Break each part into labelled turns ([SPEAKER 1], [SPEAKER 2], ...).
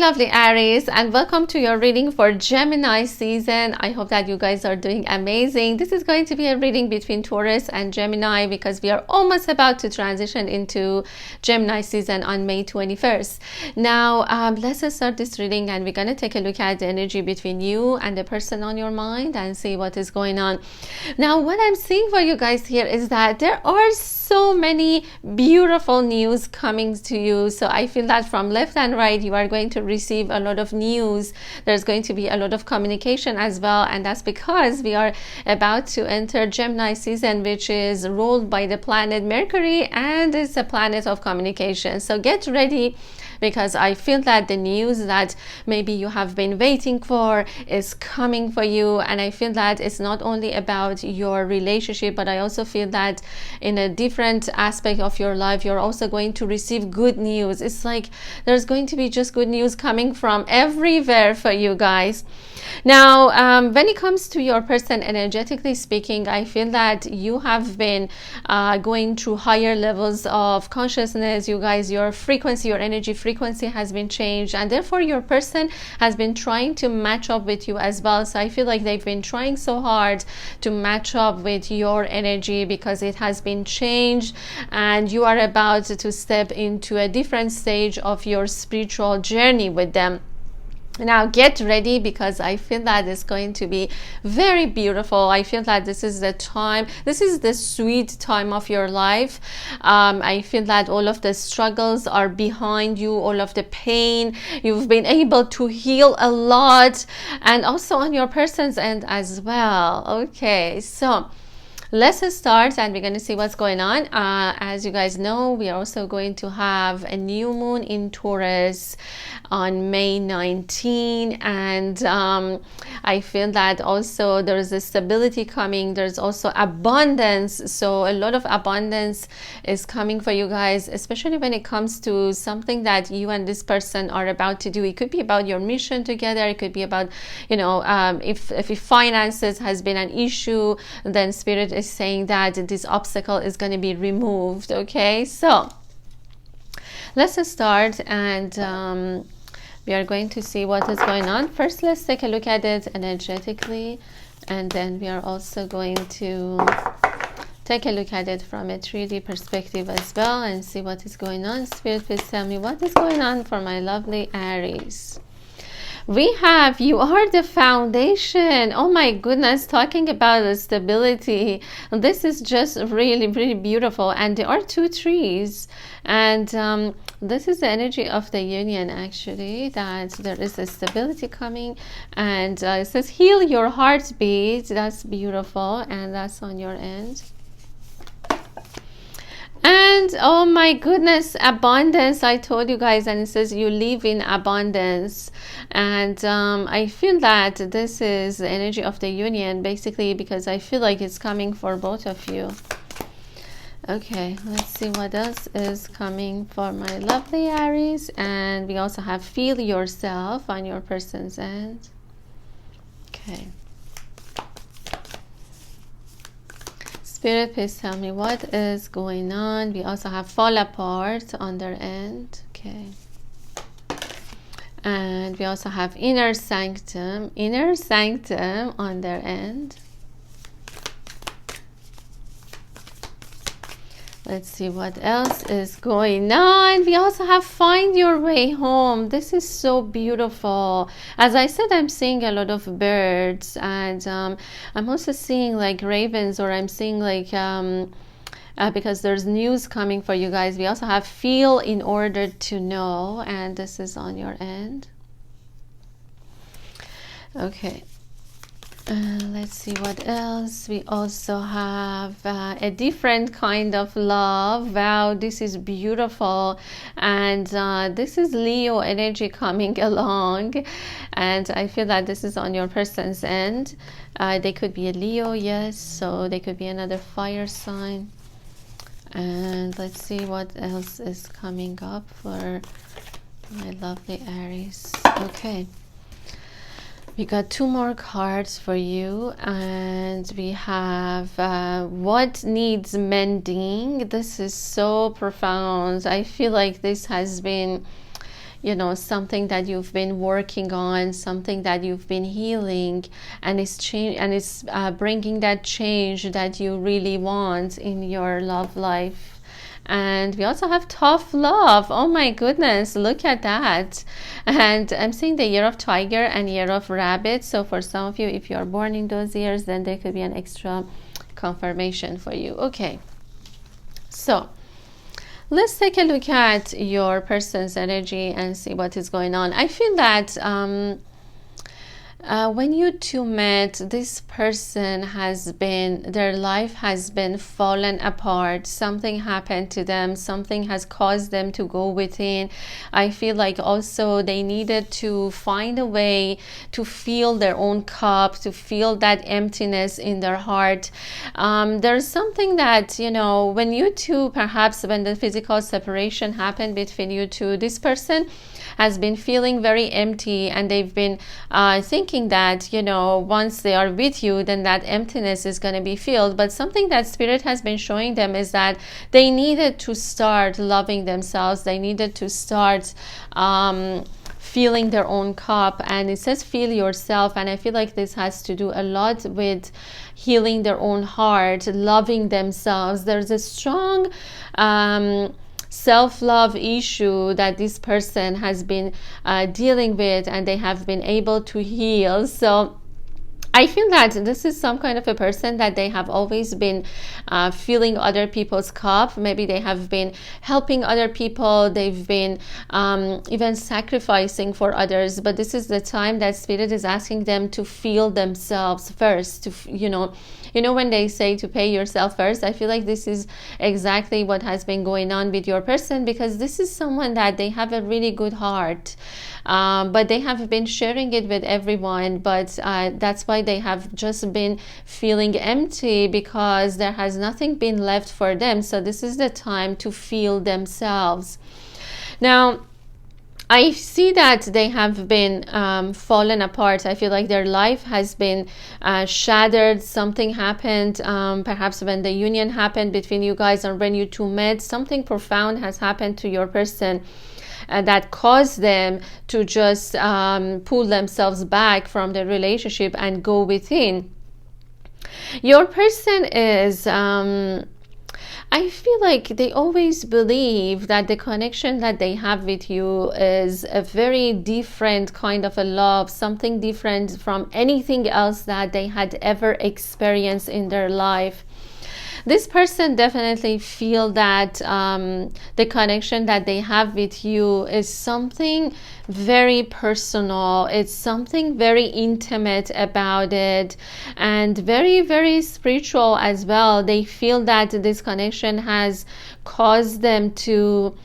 [SPEAKER 1] lovely Aries, and welcome to your reading for Gemini season. I hope that you guys are doing amazing. This is going to be a reading between Taurus and Gemini because we are almost about to transition into Gemini season on May 21st. Now, let's start this reading, and we're going to take a look at the energy between you and the person on your mind and see what is going on. Now, what I'm seeing for you guys here is that there are so many beautiful news coming to you. So I feel that from left and right, you are going to receive a lot of news. There's going to be a lot of communication as well, and that's because we are about to enter Gemini season, which is ruled by the planet Mercury, and it's a planet of communication. So get ready, because I feel that the news that maybe you have been waiting for is coming for you. And I feel that it's not only about your relationship, but I also feel that in a different aspect of your life, you're also going to receive good news. It's like there's going to be just good news coming from everywhere for you guys. Now, when it comes to your person, energetically speaking, I feel that you have been going through higher levels of consciousness. You guys, your frequency, your energy frequency has been changed, and therefore your person has been trying to match up with you as well. So I feel like they've been trying so hard to match up with your energy because it has been changed, and you are about to step into a different stage of your spiritual journey with them. Now get ready, because I feel that it's going to be very beautiful. I feel that this is the time, this is the sweet time of your life. I feel that all of the struggles are behind you, all of the pain, you've been able to heal a lot, and also on your person's end as well. Okay, so let's start, and we're going to see what's going on. As you guys know, we are also going to have a new moon in Taurus on May 19, and I feel that also there is a stability coming. There's also abundance, so a lot of abundance is coming for you guys, especially when it comes to something that you and this person are about to do. It could be about your mission together. It could be about, you know, if finances has been an issue, then Spirit is saying that this obstacle is going to be removed. Okay, so let's start, and we are going to see what is going on. First, let's take a look at it energetically, and then we are also going to take a look at it from a 3D perspective as well and see what is going on. Spirit, please tell me what is going on for my lovely Aries. We have, you are the foundation. Oh my goodness, talking about the stability. This is just really, really beautiful. And there are two trees. And this is the energy of the union, actually, that there is a stability coming. And it says, heal your heartbeat. That's beautiful. And that's on your end. And oh my goodness, abundance. I told you guys, and it says you live in abundance. And I feel that this is the energy of the union, basically, because I feel like it's coming for both of you. Okay, let's see what else is coming for my lovely Aries. And we also have feel yourself on your person's end. Okay. Spirit, please tell me what is going on. We also have fall apart on their end. Okay. And we also have inner sanctum on their end. Let's see what else is going on. We also have find your way home. This is so beautiful. As I said, I'm seeing a lot of birds, and I'm also seeing like ravens, or I'm seeing like because there's news coming for you guys. We also have feel in order to know, and this is on your end. Okay. Let's see what else. We also have a different kind of love. Wow, this is beautiful. And this is Leo energy coming along. And I feel that this is on your person's end. They could be a Leo, yes. So they could be another fire sign. And let's see what else is coming up for my lovely Aries. Okay. We got two more cards for you, and we have what needs mending. This is so profound. I feel like this has been, you know, something that you've been working on, something that you've been healing, and it's bringing that change that you really want in your love life. And we also have tough love. Oh my goodness, look at that. And I'm seeing the year of tiger and year of rabbit. So for some of you, if you are born in those years, then there could be an extra confirmation for you. Okay, so let's take a look at your person's energy and see what is going on. I feel that when you two met, this person their life has been fallen apart. Something happened to them. Something has caused them to go within. I feel like also they needed to find a way to fill their own cup, to feel that emptiness in their heart. There's something that, you know, when you two, perhaps when the physical separation happened between you two, this person has been feeling very empty, and they've been thinking that, you know, once they are with you, then that emptiness is going to be filled. But something that Spirit has been showing them is that they needed to start loving themselves. They needed to start filling their own cup. And it says feel yourself, and I feel like this has to do a lot with healing their own heart, loving themselves. There's a strong self-love issue that this person has been dealing with, and they have been able to heal. So I feel that this is some kind of a person that they have always been filling other people's cup. Maybe they have been helping other people. They've been even sacrificing for others. But this is the time that Spirit is asking them to feel themselves first. To, you know, when they say to pay yourself first, I feel like this is exactly what has been going on with your person, because this is someone that they have a really good heart. But they have been sharing it with everyone, but that's why they have just been feeling empty, because there has nothing been left for them. So this is the time to feel themselves. Now, I see that they have been fallen apart. I feel like their life has been shattered. Something happened, perhaps when the union happened between you guys, or when you two met, something profound has happened to your person that caused them to just pull themselves back from the relationship and go within. Your person is I feel like they always believe that the connection that they have with you is a very different kind of a love, something different from anything else that they had ever experienced in their life. This person definitely feel that the connection that they have with you is something very personal. It's something very intimate about it, and very, very spiritual as well. They feel that this connection has caused them to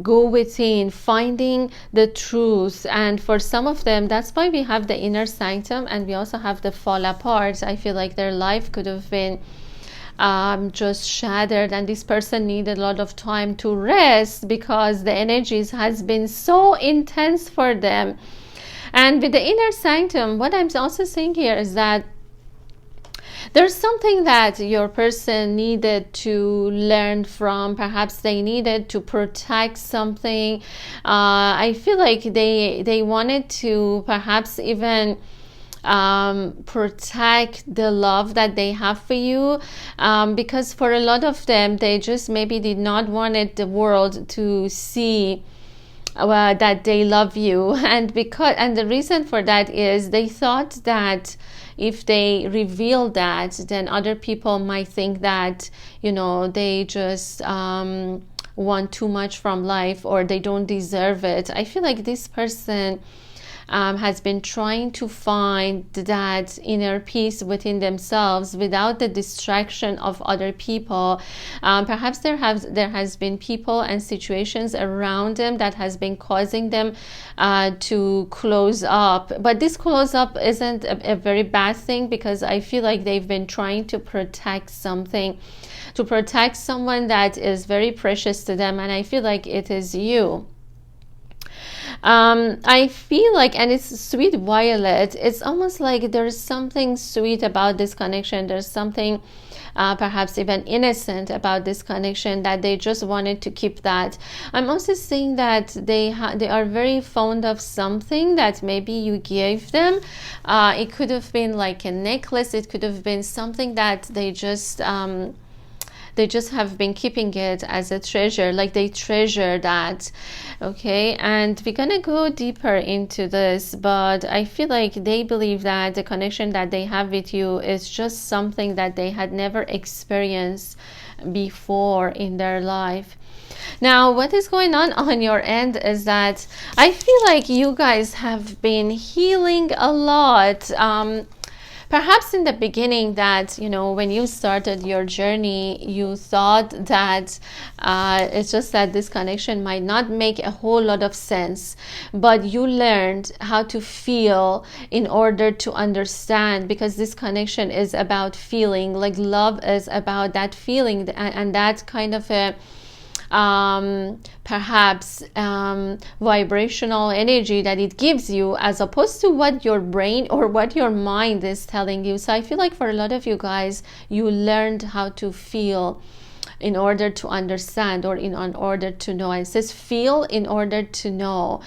[SPEAKER 1] go within, finding the truth. And for some of them, that's why we have the inner sanctum, and we also have the fall apart. I feel like their life could have been just shattered, and this person needed a lot of time to rest because the energies has been so intense for them. And with the inner sanctum, what I'm also saying here is that there's something that your person needed to learn from. Perhaps they needed to protect something. I feel like they wanted to perhaps even protect the love that they have for you, because for a lot of them, they just maybe did not want the world to see that they love you. And the reason for that is they thought that if they reveal that, then other people might think that, you know, they just want too much from life, or they don't deserve it. I feel like this person has been trying to find that inner peace within themselves without the distraction of other people. Perhaps there has been people and situations around them that has been causing them to close up. But this close up isn't a very bad thing, because I feel like they've been trying to protect something, to protect someone that is very precious to them, and I feel like it is you. I feel like, and it's sweet violet, it's almost like there's something sweet about this connection. There's something perhaps even innocent about this connection, that they just wanted to keep that. I'm also seeing that they are very fond of something that maybe you gave them. It could have been like a necklace, it could have been something that they just have been keeping it as a treasure, like they treasure that. Okay, and we're gonna go deeper into this, but I feel like they believe that the connection that they have with you is just something that they had never experienced before in their life. Now, what is going on your end is that I feel like you guys have been healing a lot. Perhaps in the beginning, that, you know, when you started your journey, you thought that it's just that this connection might not make a whole lot of sense, but you learned how to feel in order to understand, because this connection is about feeling. Like love is about that feeling, and that kind of a perhaps vibrational energy that it gives you, as opposed to what your brain or what your mind is telling you. So I feel like for a lot of you guys, you learned how to feel in order to understand, or in order to know. It says feel in order to know,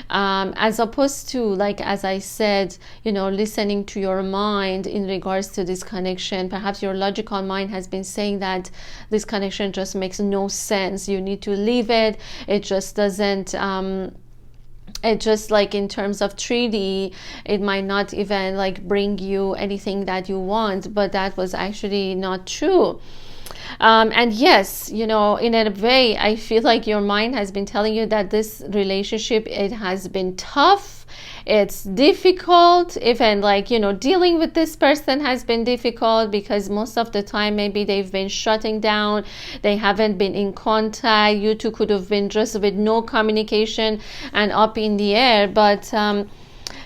[SPEAKER 1] as opposed to, like, as I said, you know, listening to your mind in regards to this connection. Perhaps your logical mind has been saying that this connection just makes no sense, you need to leave it, it just doesn't it just, like, in terms of 3D, it might not even like bring you anything that you want, but that was actually not true. And yes, you know, in a way, I feel like your mind has been telling you that this relationship, it has been tough, it's difficult, even, like, you know, dealing with this person has been difficult, because most of the time maybe they've been shutting down, they haven't been in contact, you two could have been just with no communication and up in the air. But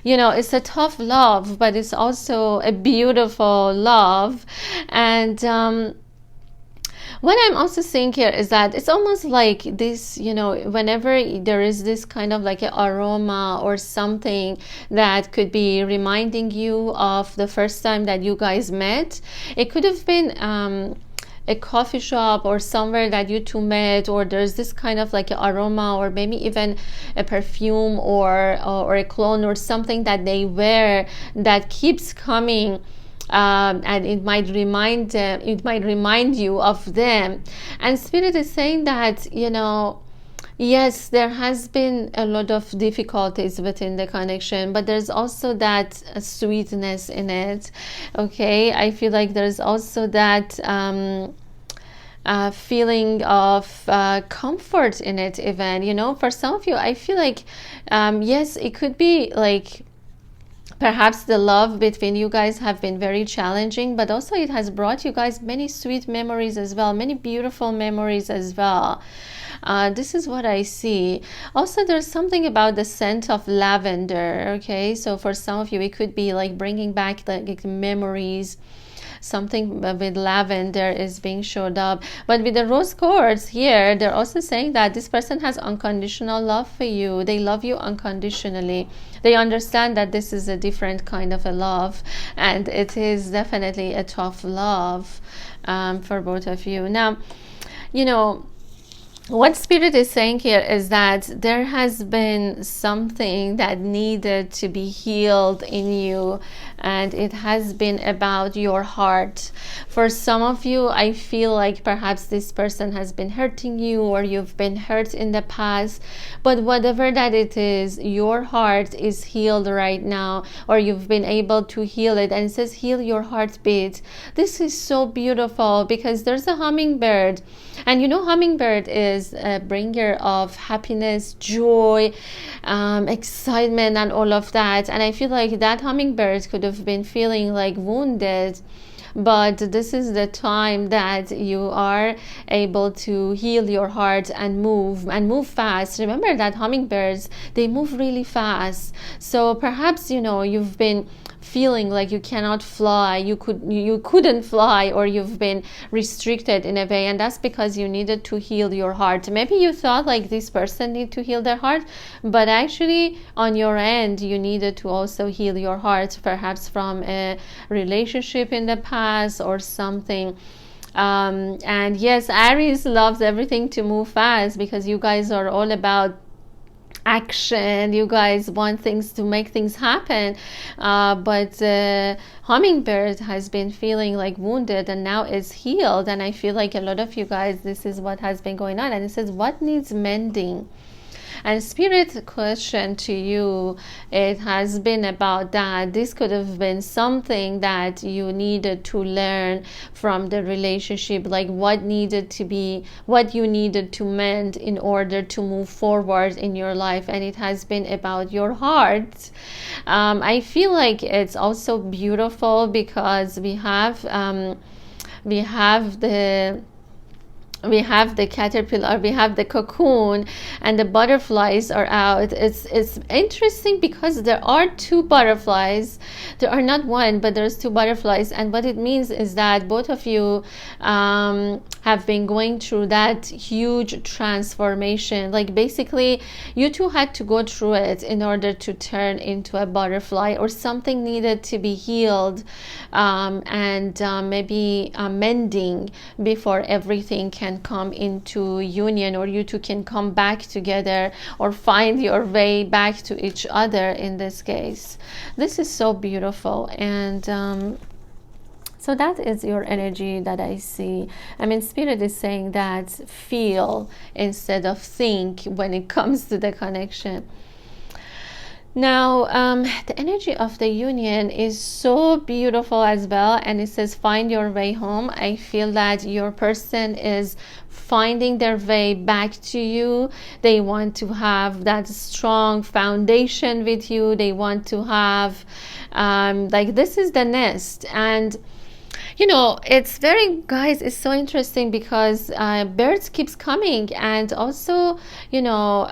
[SPEAKER 1] you know, it's a tough love, but it's also a beautiful love. And what I'm also seeing here is that it's almost like this, you know, whenever there is this kind of like an aroma or something that could be reminding you of the first time that you guys met. It could have been a coffee shop or somewhere that you two met, or there's this kind of like an aroma, or maybe even a perfume or a cologne or something that they wear that keeps coming. And it might remind you of them. And Spirit is saying that, you know, yes, there has been a lot of difficulties within the connection, but there's also that sweetness in it. Okay, I feel like there's also that feeling of comfort in it, even, you know. For some of you, I feel like yes, it could be like perhaps the love between you guys have been very challenging, but also it has brought you guys many sweet memories as well, many beautiful memories as well. This is what I see. Also, there's something about the scent of lavender. Okay, so for some of you, it could be like bringing back like memories. Something with lavender is being showed up. But with the rose quartz here, they're also saying that this person has unconditional love for you. They love you unconditionally. They understand that this is a different kind of a love, and it is definitely a tough love for both of you. Now, you know, what Spirit is saying here is that there has been something that needed to be healed in you, and it has been about your heart. For some of you, I feel like perhaps this person has been hurting you, or you've been hurt in the past, but whatever that it is, your heart is healed right now, or you've been able to heal it. And it says heal your heartbeat. This is so beautiful, because there's a hummingbird, and you know, hummingbird is a bringer of happiness, joy, excitement, and all of that. And I feel like that hummingbird could have been feeling like wounded but this is the time that you are able to heal your heart and move fast. Remember that hummingbirds, they move really fast. So perhaps, you know, you've been feeling like you cannot fly, you couldn't fly, or you've been restricted in a way, and that's because you needed to heal your heart. Maybe you thought like this person need to heal their heart, but actually on your end you needed to also heal your heart, perhaps from a relationship in the past or something. And yes, Aries loves everything to move fast, because you guys are all about action. You guys want things to make things happen, but hummingbird has been feeling like wounded and now is healed. And I feel like a lot of you guys, this is what has been going on. And it says, what needs mending? And spirit question to you, it has been about that. This could have been something that you needed to learn from the relationship, like what needed to be, what you needed to mend in order to move forward in your life. And it has been about your heart. I feel like it's also beautiful because we have the caterpillar, we have the cocoon, and the butterflies are out. It's interesting because there are two butterflies. There are not one, but there's two butterflies. And what it means is that both of you have been going through that huge transformation. Like basically, you two had to go through it in order to turn into a butterfly, or something needed to be healed, and maybe mending before everything can come into union, or you two can come back together or find your way back to each other in this case. This is so beautiful. And so that is your energy that I see. I mean, spirit is saying that feel instead of think when it comes to the connection. Now, the energy of the union is so beautiful as well, and it says find your way home. I feel that your person is finding their way back to you. They want to have that strong foundation with you. They want to have, like, this is the nest. And you know, it's very, guys, it's so interesting because birds keeps coming, and also, you know,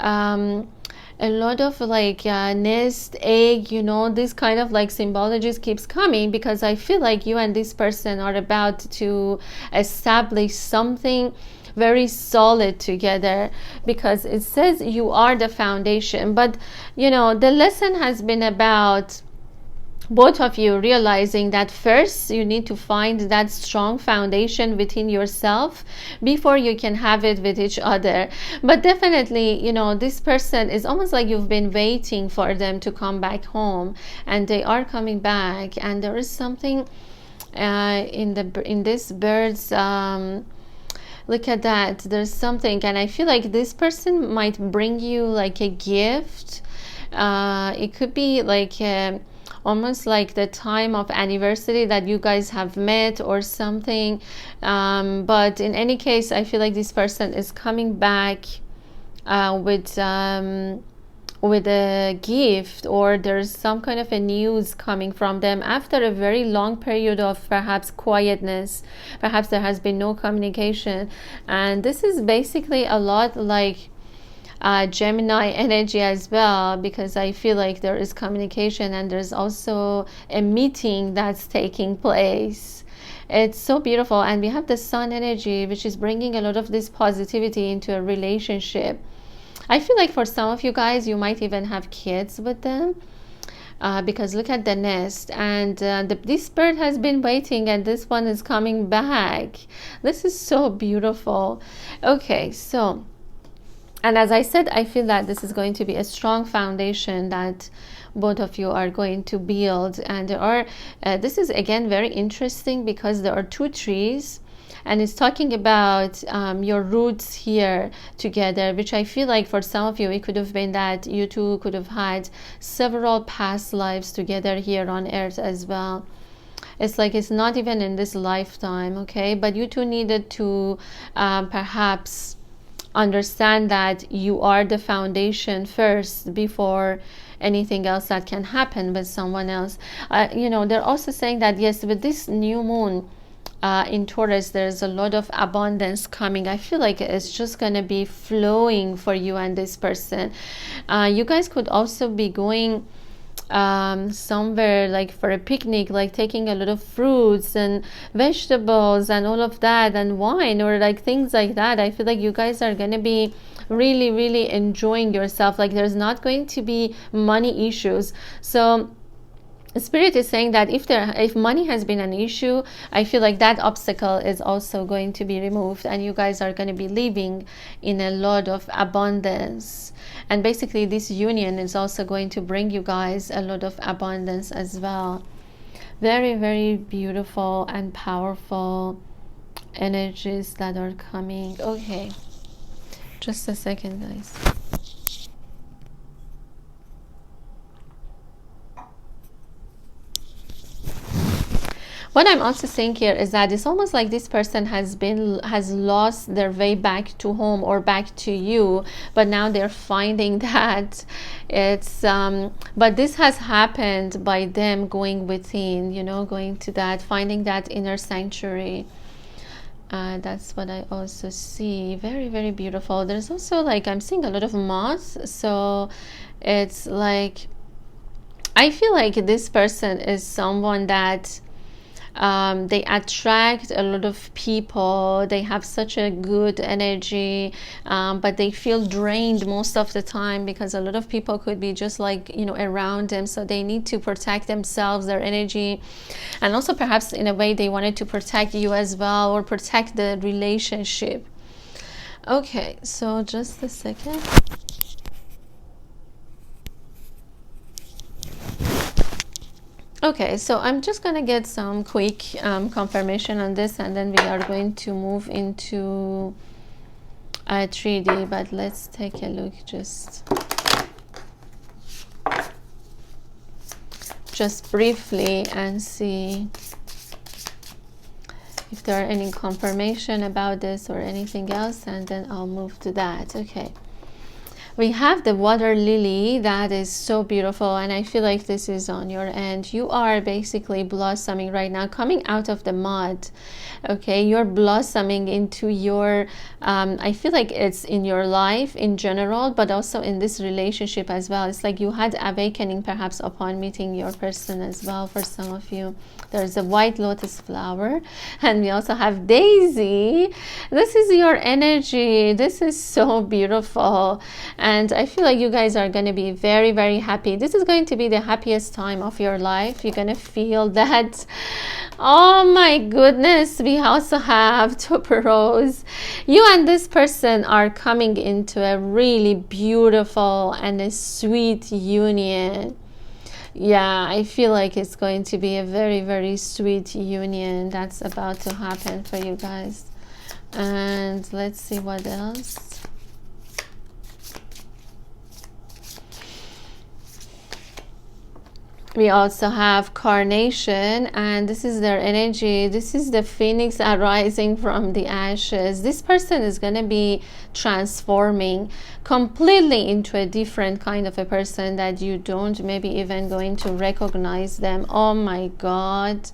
[SPEAKER 1] a lot of like nest, egg, you know, this kind of like symbologies keeps coming, because I feel like you and this person are about to establish something very solid together, because it says you are the foundation. But you know, the lesson has been about both of you realizing that first you need to find that strong foundation within yourself before you can have it with each other. But definitely, you know, this person is almost like you've been waiting for them to come back home, and they are coming back. And there is something in this bird's look at that, there's something, and I feel like this person might bring you like a gift. It could be like almost like the time of anniversary that you guys have met or something, but in any case, I feel like this person is coming back with a gift, or there's some kind of a news coming from them after a very long period of perhaps quietness. Perhaps there has been no communication, and this is basically a lot like Gemini energy as well, because I feel like there is communication and there's also a meeting that's taking place. It's so beautiful. And we have the sun energy, which is bringing a lot of this positivity into a relationship. I feel like for some of you guys, you might even have kids with them, because look at the nest, and this bird has been waiting, and this one is coming back. This is so beautiful. Okay, so, and as I said, I feel that this is going to be a strong foundation that both of you are going to build. And there are, this is again very interesting because there are two trees, and it's talking about your roots here together, which I feel like for some of you, it could have been that you two could have had several past lives together here on earth as well. It's like it's not even in this lifetime, okay? But you two needed to perhaps understand that you are the foundation first before anything else that can happen with someone else. You know, they're also saying that yes, with this new moon in Taurus, there's a lot of abundance coming. I feel like it's just going to be flowing for you and this person. You guys could also be going somewhere like for a picnic, like taking a lot of fruits and vegetables and all of that, and wine, or like things like that. I feel like you guys are going to be really enjoying yourself. Like there's not going to be money issues. So Spirit is saying that if money has been an issue, I feel like that obstacle is also going to be removed, and you guys are going to be living in a lot of abundance. And basically this union is also going to bring you guys a lot of abundance as well. Very beautiful and powerful energies that are coming. Okay, just a second, guys. What I'm also saying here is that it's almost like this person has lost their way back to home or back to you, but now they're finding that it's but this has happened by them going within, you know, going to that, finding that inner sanctuary. That's what I also see. Very beautiful. There's also like, I'm seeing a lot of moss, so it's like, I feel like this person is someone that they attract a lot of people. They have such a good energy, but they feel drained most of the time because a lot of people could be just like, you know, around them. So they need to protect themselves, their energy, and also perhaps in a way they wanted to protect you as well, or protect the relationship. Okay, so just a second. Okay, so I'm just going to get some quick confirmation on this, and then we are going to move into 3D, but let's take a look just briefly and see if there are any confirmation about this or anything else, and then I'll move to that. Okay. We have the water lily that is so beautiful, and I feel like this is on your end. You are basically blossoming right now, coming out of the mud. Okay, you're blossoming into your I feel like it's in your life in general, but also in this relationship as well. It's like you had awakening perhaps upon meeting your person as well. For some of you, there's a white lotus flower, and we also have daisy. This is your energy. This is so beautiful. And I feel like you guys are going to be very happy. This is going to be the happiest time of your life. You're going to feel that. Oh my goodness. We also have tuberose. You and this person are coming into a really beautiful and a sweet union. Yeah, I feel like it's going to be a very sweet union that's about to happen for you guys. And let's see what else. We also have carnation, and this is their energy. This is the phoenix arising from the ashes. This person is going to be transforming completely into a different kind of a person that you don't maybe even going to recognize them. Oh my God.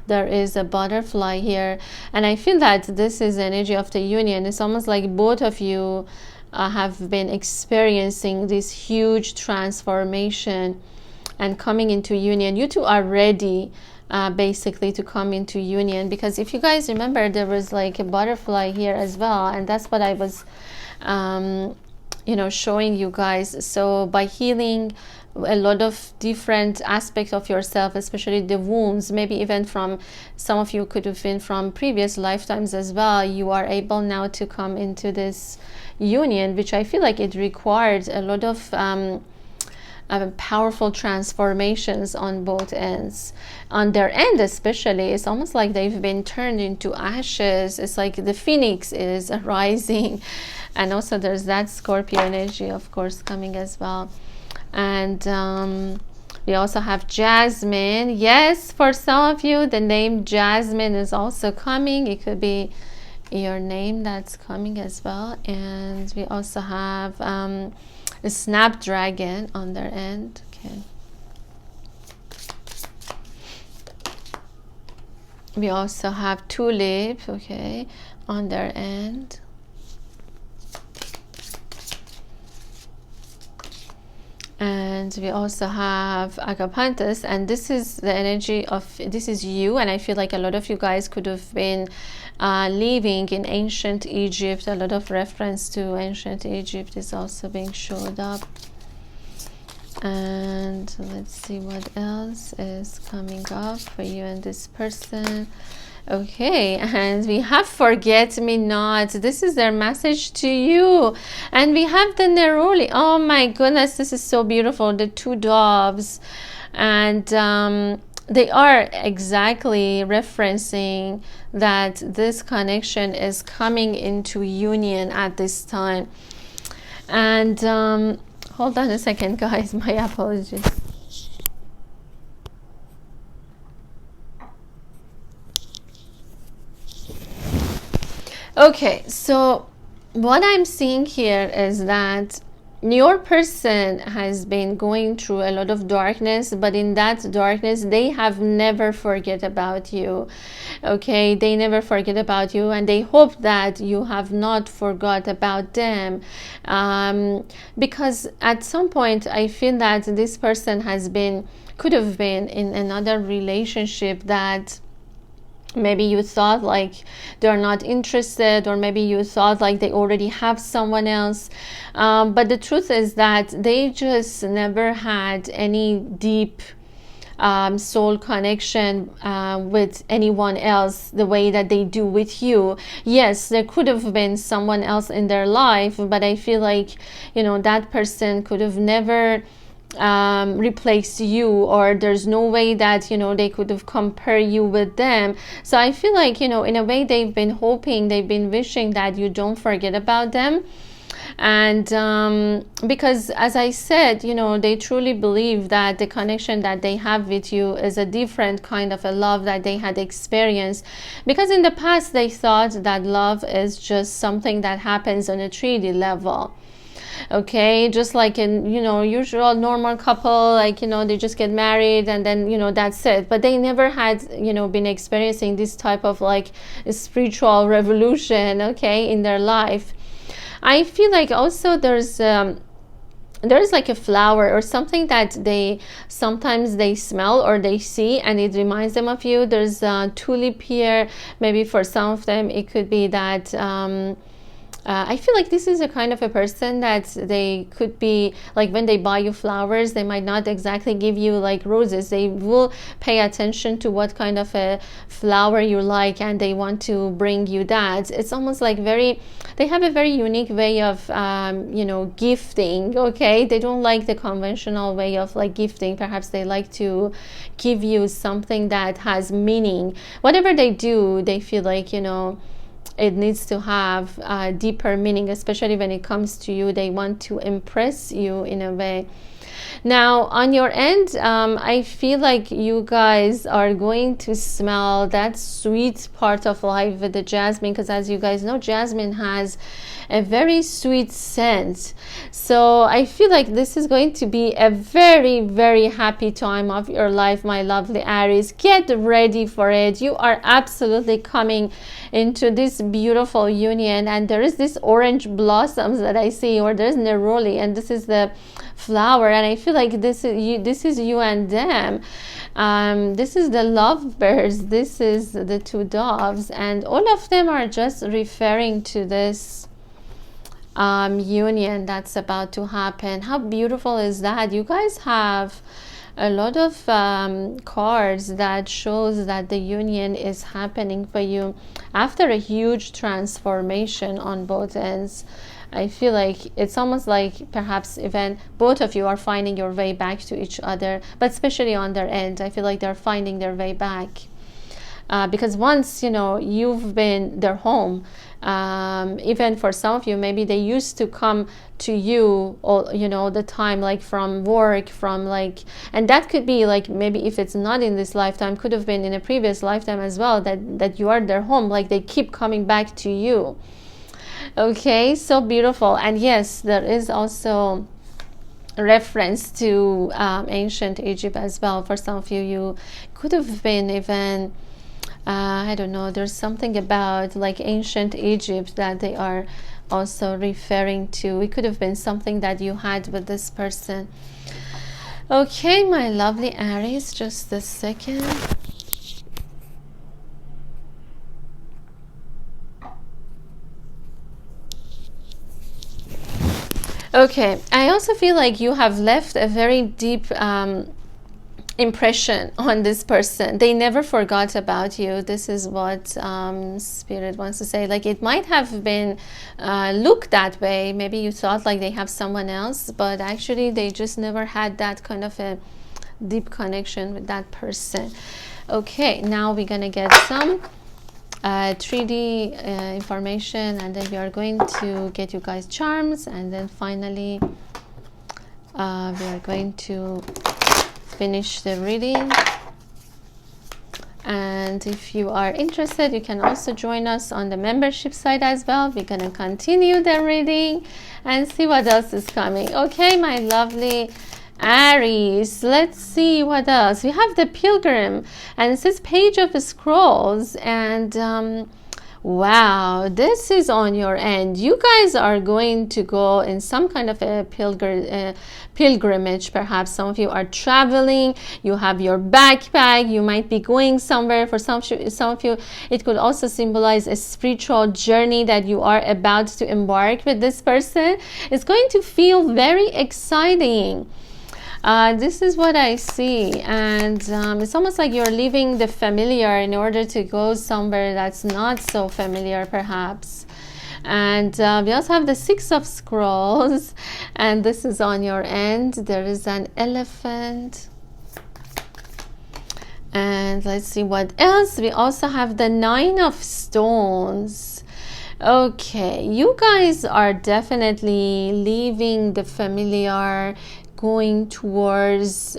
[SPEAKER 1] There is a butterfly here, and I feel that this is energy of the union. It's almost like both of you have been experiencing this huge transformation and coming into union. You two are ready basically to come into union, because if you guys remember, there was like a butterfly here as well, and that's what I was you know, showing you guys. So by healing a lot of different aspects of yourself, especially the wounds, maybe even from some of you could have been from previous lifetimes as well, you are able now to come into this union, which I feel like it required a lot of powerful transformations on both ends. On their end especially, it's almost like they've been turned into ashes. It's like the phoenix is rising, and also there's that Scorpio energy of course coming as well. And we also have Jasmine. Yes, for some of you the name Jasmine is also coming. It could be your name that's coming as well. And we also have a snapdragon on their end. Okay. We also have tulip, okay, on their end. And we also have agapanthus, and this is the energy of, this is you, and I feel like a lot of you guys could have been living in ancient Egypt. A lot of reference to ancient Egypt is also being showed up. And let's see what else is coming up for you and this person. Okay, and we have forget me not. This is their message to you. And we have the neroli. Oh my goodness, this is so beautiful. The two doves, and they are exactly referencing that this connection is coming into union at this time. And hold on a second, guys, my apologies. Okay, so what I'm seeing here is that your person has been going through a lot of darkness, but in that darkness they have never forget about you. Okay, they never forget about you, and they hope that you have not forgot about them, because at some point I feel that this person has been, could have been in another relationship that maybe you thought like they're not interested, or maybe you thought like they already have someone else, but the truth is that they just never had any deep soul connection with anyone else the way that they do with you. Yes, there could have been someone else in their life, but I feel like, you know, that person could have never replace you, or there's no way that, you know, they could have compared you with them. So I feel like, you know, in a way they've been hoping, they've been wishing that you don't forget about them. And because as I said, you know, they truly believe that the connection that they have with you is a different kind of a love that they had experienced, because in the past they thought that love is just something that happens on a 3D level. Okay, just like in, you know, usual normal couple, like, you know, they just get married and then, you know, that's it. But they never had, you know, been experiencing this type of like spiritual revolution, okay, in their life. I feel like also there's like a flower or something that they sometimes they smell or they see and it reminds them of you. There's a tulip here. Maybe for some of them it could be that I feel like this is a kind of a person that they could be like, when they buy you flowers, they might not exactly give you like roses. They will pay attention to what kind of a flower you like, and they want to bring you that. It's almost like they have a very unique way of you know, gifting. Okay, they don't like the conventional way of like gifting. Perhaps they like to give you something that has meaning. Whatever they do, they feel like, you know, it needs to have a deeper meaning, especially when it comes to you. They want to impress you in a way. Now on your end, I feel like you guys are going to smell that sweet part of life with the jasmine, because as you guys know, jasmine has a very sweet scent. So I feel like this is going to be a very, very happy time of your life, my lovely Aries. Get ready for it. You are absolutely coming into this beautiful union, and there is this orange blossoms that I see, or there's neroli, and this is the flower, and I feel like this is you and them. This is the lovebirds, this is the two doves, and all of them are just referring to this union that's about to happen. How beautiful is that? You guys have a lot of cards that shows that the union is happening for you after a huge transformation on both ends. I feel like it's almost like perhaps even both of you are finding your way back to each other, but especially on their end, I feel like they're finding their way back. Because once, you know, you've been their home, even for some of you, maybe they used to come to you all, you know, the time, like from work, from like, and that could be like, maybe if it's not in this lifetime, could have been in a previous lifetime as well, that you are their home, like they keep coming back to you. Okay, so beautiful. And yes, there is also reference to ancient Egypt as well. For some of you, you could have been even I don't know, there's something about like ancient Egypt that they are also referring to. It could have been something that you had with this person. Okay, my lovely Aries, just a second. Okay, I also feel like you have left a very deep impression on this person. They never forgot about you. This is what Spirit wants to say. Like, it might have been looked that way. Maybe you thought like they have someone else, but actually they just never had that kind of a deep connection with that person. Okay, now we're gonna get some 3D information, and then we are going to get you guys charms, and then finally we are going to finish the reading. And if you are interested, you can also join us on the membership site as well. We're gonna continue the reading and see what else is coming. Okay, my lovely Aries, let's see what else. We have the Pilgrim, and it says Page of Scrolls, and wow, this is on your end. You guys are going to go in some kind of a pilgrimage. Perhaps some of you are traveling. You have your backpack. You might be going somewhere. For some of you, it could also symbolize a spiritual journey that you are about to embark with this person. It's going to feel very exciting. This is what I see, and it's almost like you're leaving the familiar in order to go somewhere that's not so familiar, perhaps. And we also have the Six of Scrolls, and this is on your end. There is an elephant, and let's see what else. We also have the Nine of Stones. Okay, you guys are definitely leaving the familiar, going towards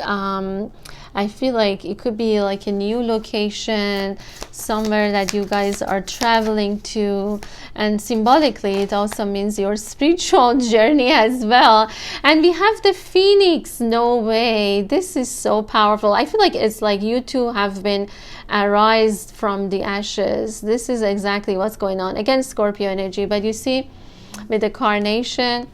[SPEAKER 1] I feel like it could be like a new location, somewhere that you guys are traveling to, and symbolically it also means your spiritual journey as well. And we have the Phoenix. No way, this is so powerful. I feel like it's like you two have been arised from the ashes. This is exactly what's going on. Again, Scorpio energy, but you see with the Carnation,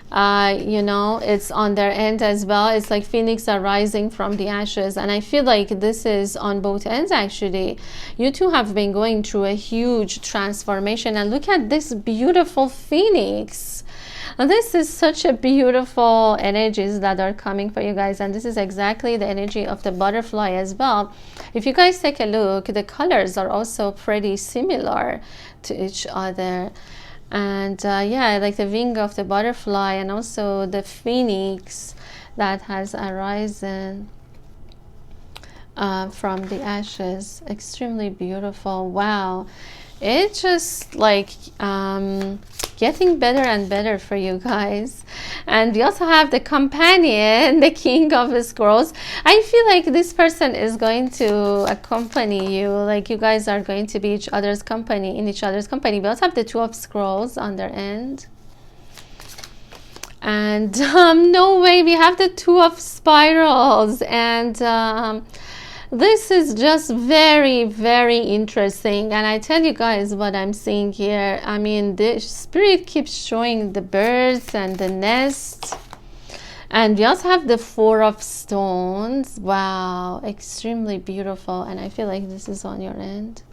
[SPEAKER 1] you know, it's on their end as well. It's like Phoenix are rising from the ashes, and I feel like this is on both ends. Actually, you two have been going through a huge transformation, and look at this beautiful Phoenix. And this is such a beautiful energies that are coming for you guys, and this is exactly the energy of the butterfly as well. If you guys take a look, the colors are also pretty similar to each other. And yeah, like the wing of the butterfly, and also the phoenix that has arisen from the ashes. Extremely beautiful. Wow, it's just like getting better and better for you guys. And we also have the Companion, the King of the Scrolls. I feel like this person is going to accompany you, like you guys are going to be each other's company, in each other's company. We also have the Two of Scrolls on their end, and no way, we have the Two of Spirals, and this is just very, very interesting. And I tell you guys what I'm seeing here. I mean, the spirit keeps showing the birds and the nest. And we also have the Four of Stones. Wow, extremely beautiful. And I feel like this is on your end.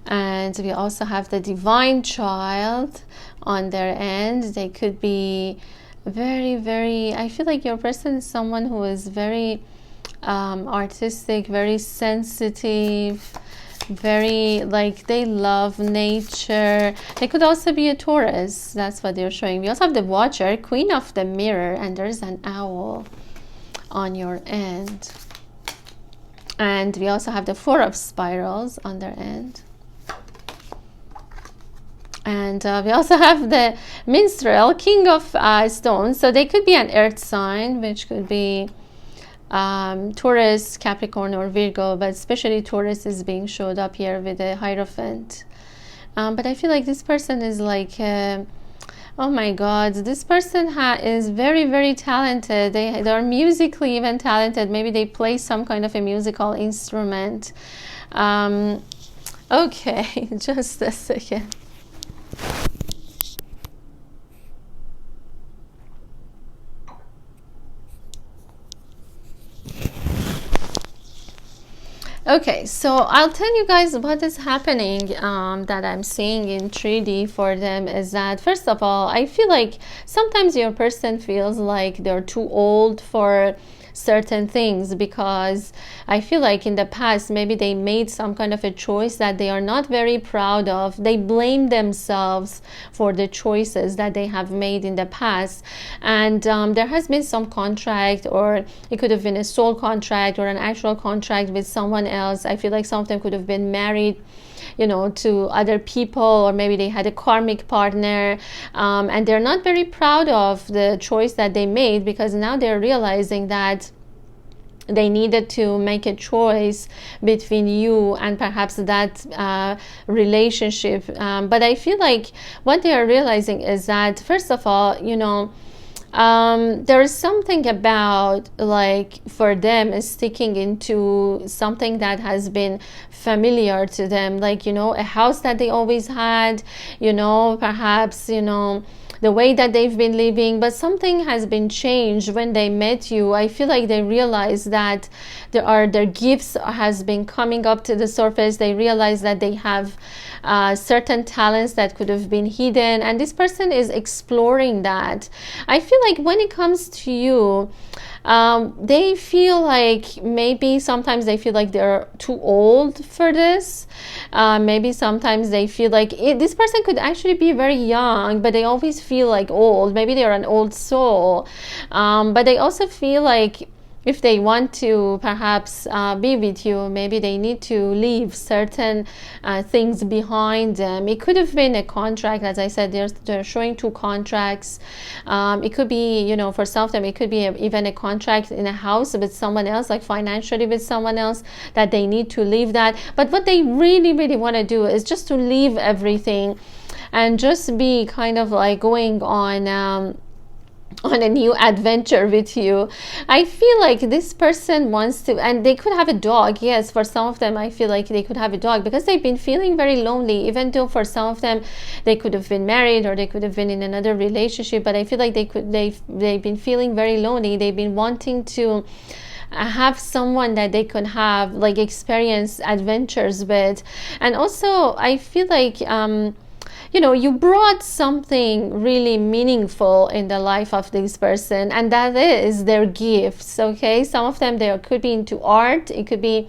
[SPEAKER 1] And we also have the Divine Child on their end. They could be very, very, I feel like your person is someone who is very artistic, very sensitive, very, like, they love nature. They could also be a Taurus. That's what they're showing. We also have the Watcher, Queen of the Mirror, and there's an owl on your end. And we also have the Four of Spirals on their end. And we also have the Minstrel, King of Stones. So they could be an earth sign, which could be Taurus, Capricorn, or Virgo, but especially Taurus is being showed up here with the Hierophant. But I feel like this person is like Oh my God, this person is very, very talented. They are musically even talented. Maybe they play some kind of a musical instrument. Okay, just a second. Okay, so I'll tell you guys what is happening that I'm seeing in 3D for them is that, first of all, I feel like sometimes your person feels like they're too old for certain things, because I feel like in the past maybe they made some kind of a choice that they are not very proud of. They blame themselves for the choices that they have made in the past, and there has been some contract, or it could have been a soul contract or an actual contract with someone else. I feel like some of them could have been married, you know, to other people, or maybe they had a karmic partner, and they're not very proud of the choice that they made, because now they're realizing that they needed to make a choice between you and perhaps that relationship. But I feel like what they are realizing is that, first of all, you know, there is something about, like, for them is sticking into something that has been familiar to them, like, you know, a house that they always had, you know, perhaps, you know, the way that they've been living, but something has been changed when they met you. I feel like they realize that their gifts has been coming up to the surface. They realize that they have certain talents that could have been hidden, and this person is exploring that. I feel like when it comes to you, they feel like maybe sometimes they feel like they're too old for this. Maybe sometimes they feel like this person could actually be very young, but they always feel like old. Maybe they're an old soul, but they also feel like if they want to perhaps be with you, maybe they need to leave certain things behind them. It could have been a contract. As I said, they're showing 2 contracts. It could be, you know, for some of them, it could be even a contract in a house with someone else, like financially with someone else, that they need to leave that. But what they really, really want to do is just to leave everything and just be kind of like going on a new adventure with you. I feel like this person wants to, and they could have a dog. Yes, for some of them I feel like they could have a dog, because they've been feeling very lonely, even though for some of them they could have been married or they could have been in another relationship, but I feel like they've been feeling very lonely. They've been wanting to have someone that they could have, like, experience adventures with. And also I feel like you know, you brought something really meaningful in the life of this person, and that is their gifts. Okay, some of them, they could be into art, it could be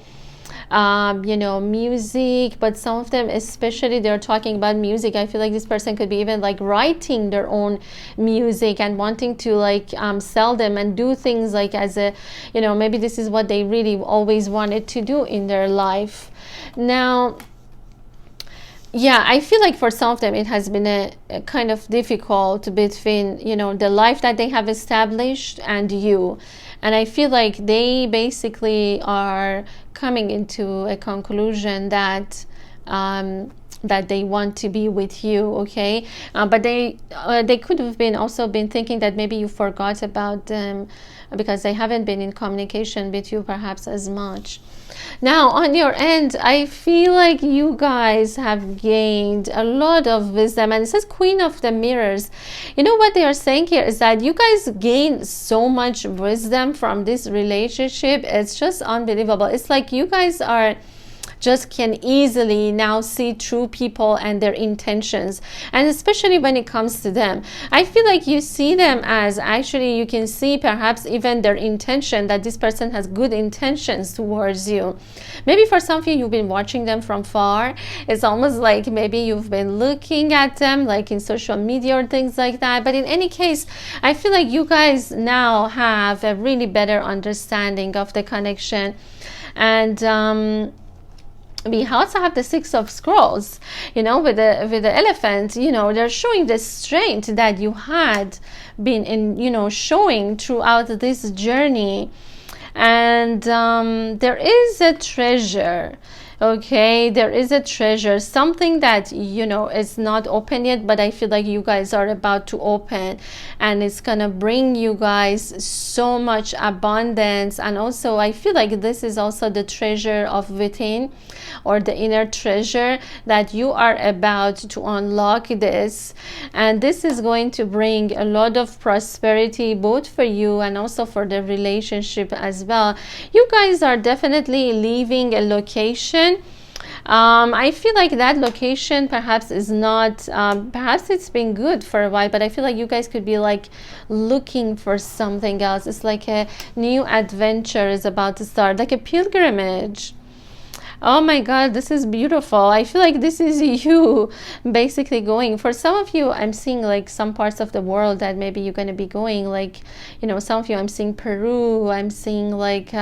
[SPEAKER 1] you know, music, but some of them, especially, they're talking about music. I feel like this person could be even like writing their own music and wanting to like sell them and do things like as a, you know, maybe this is what they really always wanted to do in their life. Now, yeah, I feel like for some of them it has been a kind of difficult between, you know, the life that they have established and you. And I feel like they basically are coming into a conclusion that that they want to be with you, okay? But they could have been also been thinking that maybe you forgot about them because they haven't been in communication with you perhaps as much. Now, on your end, I feel like you guys have gained a lot of wisdom. And it says Queen of the Mirrors. You know what they are saying here is that you guys gained so much wisdom from this relationship. It's just unbelievable. It's like you guys are just can easily now see true people and their intentions, and especially when it comes to them, I feel like you see them as, actually you can see perhaps even their intention, that this person has good intentions towards you. Maybe for some of you, you've been watching them from far. It's almost like maybe you've been looking at them like in social media or things like that. But in any case, I feel like you guys now have a really better understanding of the connection. And we also have the Six of Scrolls, you know, with the elephant. You know, they're showing the strength that you had been in, you know, showing throughout this journey. And there is a treasure. Okay, there is a treasure, something that you know is not open yet, but I feel like you guys are about to open, and it's gonna bring you guys so much abundance. And also I feel like this is also the treasure of within, or the inner treasure, that you are about to unlock this, and this is going to bring a lot of prosperity, both for you and also for the relationship as well. You guys are definitely leaving a location. I feel like that location perhaps is not, perhaps it's been good for a while, but I feel like you guys could be like looking for something else. It's like a new adventure is about to start, like a pilgrimage. Oh my god, this is beautiful. I feel like this is you basically going. For some of you, I'm seeing like some parts of the world that maybe you're going to be going, like, you know, some of you, I'm seeing Peru, I'm seeing like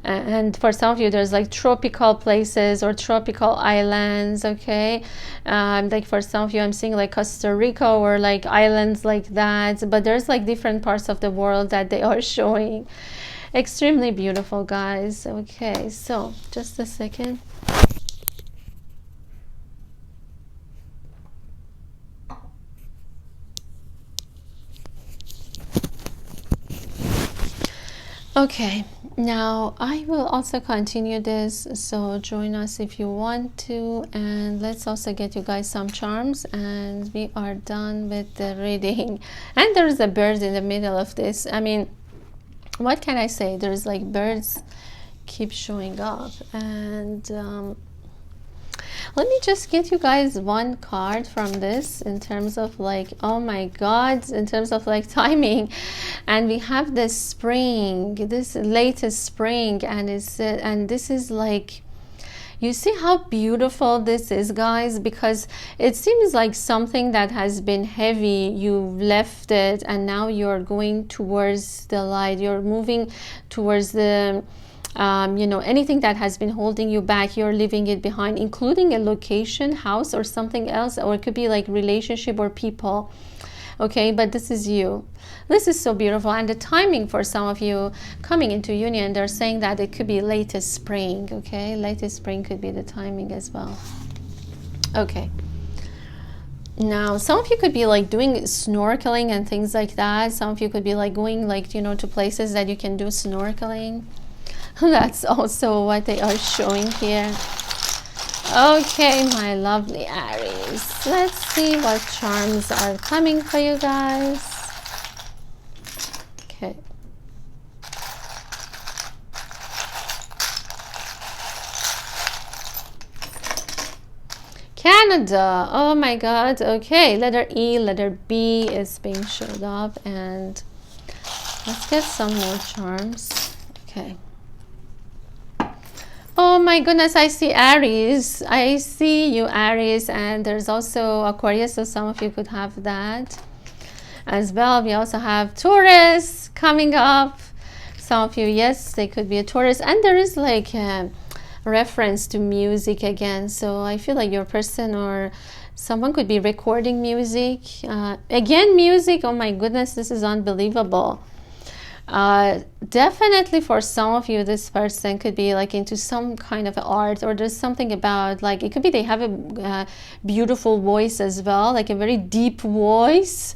[SPEAKER 1] and for some of you there's like tropical places or tropical islands. Okay, like for some of you I'm seeing like Costa Rica or like islands like that, but there's like different parts of the world that they are showing. Extremely beautiful, guys. Okay, so just a second. Okay, now I will also continue this, so join us if you want to, and let's also get you guys some charms, and we are done with the reading. And there's a bird in the middle of this. I mean, what can I say? There's like birds keep showing up. And let me just get you guys one card from this in terms of like, oh my god, in terms of like timing. And we have this spring, this latest spring, and it's and this is like, you see how beautiful this is, guys, because it seems like something that has been heavy, you left it, and now you're going towards the light, you're moving towards the you know, anything that has been holding you back, you're leaving it behind, including a location, house, or something else, or it could be like relationship or people. Okay, but this is you. This is so beautiful. And the timing for some of you coming into union, they're saying that it could be latest spring. Okay, latest spring could be the timing as well. Okay, now some of you could be like doing snorkeling and things like that. Some of you could be like going like, you know, to places that you can do snorkeling. That's also what they are showing here. Okay, my lovely Aries, let's see what charms are coming for you guys. Okay. Canada, oh my god. Okay, letter E, letter B is being showed up, and let's get some more charms. Okay. Oh my goodness, I see Aries. I see you, Aries, and there's also Aquarius, so some of you could have that as well. We also have Taurus coming up. Some of you, yes, they could be a Taurus, and there is like a reference to music again. So I feel like your person or someone could be recording music. Again, music. Oh my goodness, this is unbelievable. Definitely for some of you, this person could be like into some kind of art, or there's something about like, it could be they have a beautiful voice as well, like a very deep voice.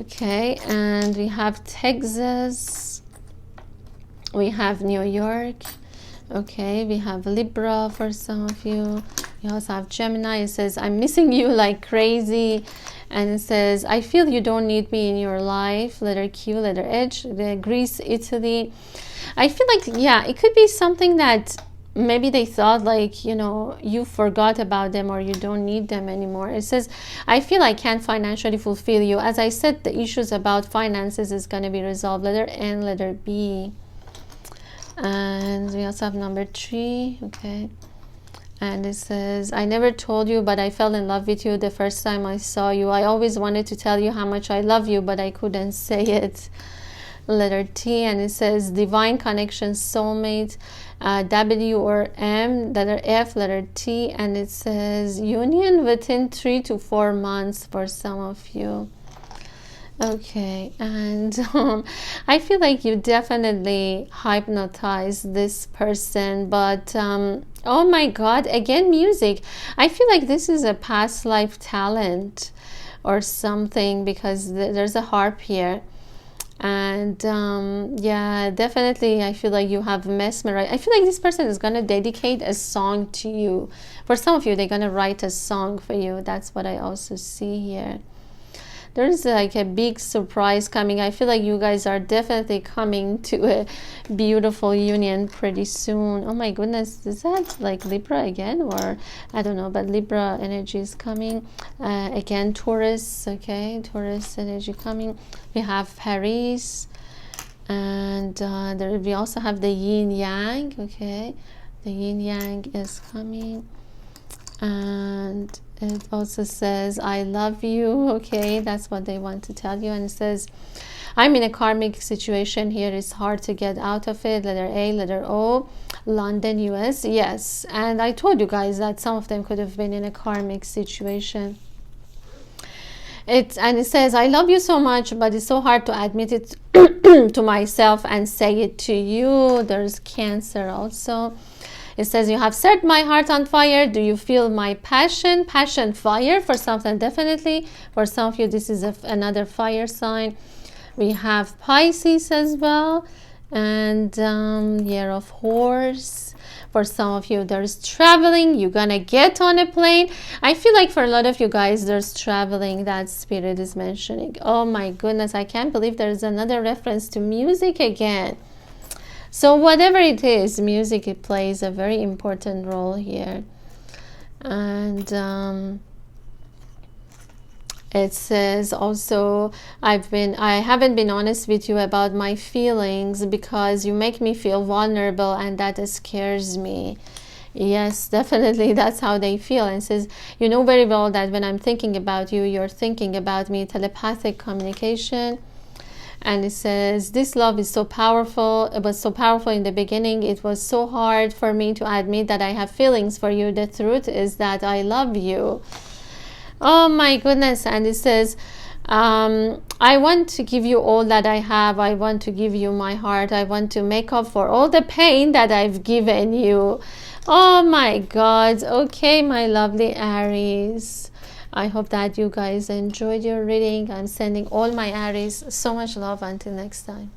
[SPEAKER 1] Okay, and we have Texas, we have New York. Okay, we have Libra for some of you. We also have Gemini. It says, I'm missing you like crazy. And it says, I feel you don't need me in your life. Letter Q, letter H, the Greece, Italy. I feel like, yeah, it could be something that maybe they thought like, you know, you forgot about them or you don't need them anymore. It says, I feel I can't financially fulfill you. As I said, the issues about finances is going to be resolved. Letter N, letter B. And we also have number 3. Okay. And it says, I never told you, but I fell in love with you the first time I saw you. I always wanted to tell you how much I love you, but I couldn't say it. Letter T, and it says, divine connection, soulmate. W or M, letter F, letter T, and it says, union within 3 to 4 months for some of you. Okay, and I feel like you definitely hypnotize this person, but oh my God, again, music. I feel like this is a past life talent or something, because there's a harp here. And yeah, definitely I feel like you have mesmerized. I feel like this person is gonna dedicate a song to you. For some of you, they're gonna write a song for you. That's what I also see here. There's like a big surprise coming. I feel like you guys are definitely coming to a beautiful union pretty soon. Oh my goodness, is that like Libra again, or I don't know, but Libra energy is coming. Again, Taurus. Okay, Taurus energy coming. We have ARIES, and we also have the yin yang. Okay, the yin yang is coming, and it also says I love you. Okay, that's what they want to tell you. And it says I'm in a karmic situation here, it's hard to get out of it. Letter A, letter O, London, US. Yes, and I told you guys that some of them could have been in a karmic situation. And it says I love you so much, but it's so hard to admit it to myself and say it to you. There's Cancer also. It says you have set my heart on fire. Do you feel my passion? Passion, fire for something, definitely. For some of you, this is another fire sign. We have Pisces as well, and Year of Horse. For some of you, there's traveling. You're gonna get on a plane. I feel like for a lot of you guys, there's traveling that Spirit is mentioning. Oh my goodness, I can't believe there's another reference to music again. So whatever it is, music, it plays a very important role here. And it says also I haven't been honest with you about my feelings because you make me feel vulnerable, and that scares me. Yes, definitely, that's how they feel. And it says you know very well that when I'm thinking about you, you're thinking about me. Telepathic communication. And it says this love is so powerful. It was so powerful in the beginning. It was so hard for me to admit that I have feelings for you. The truth is that I love you. Oh my goodness. And it says I want to give you all that I have. I want to give you my heart. I want to make up for all the pain that I've given you. Oh my God. Okay, my lovely Aries, I hope that you guys enjoyed your reading. I'm sending all my Aries so much love. Until next time.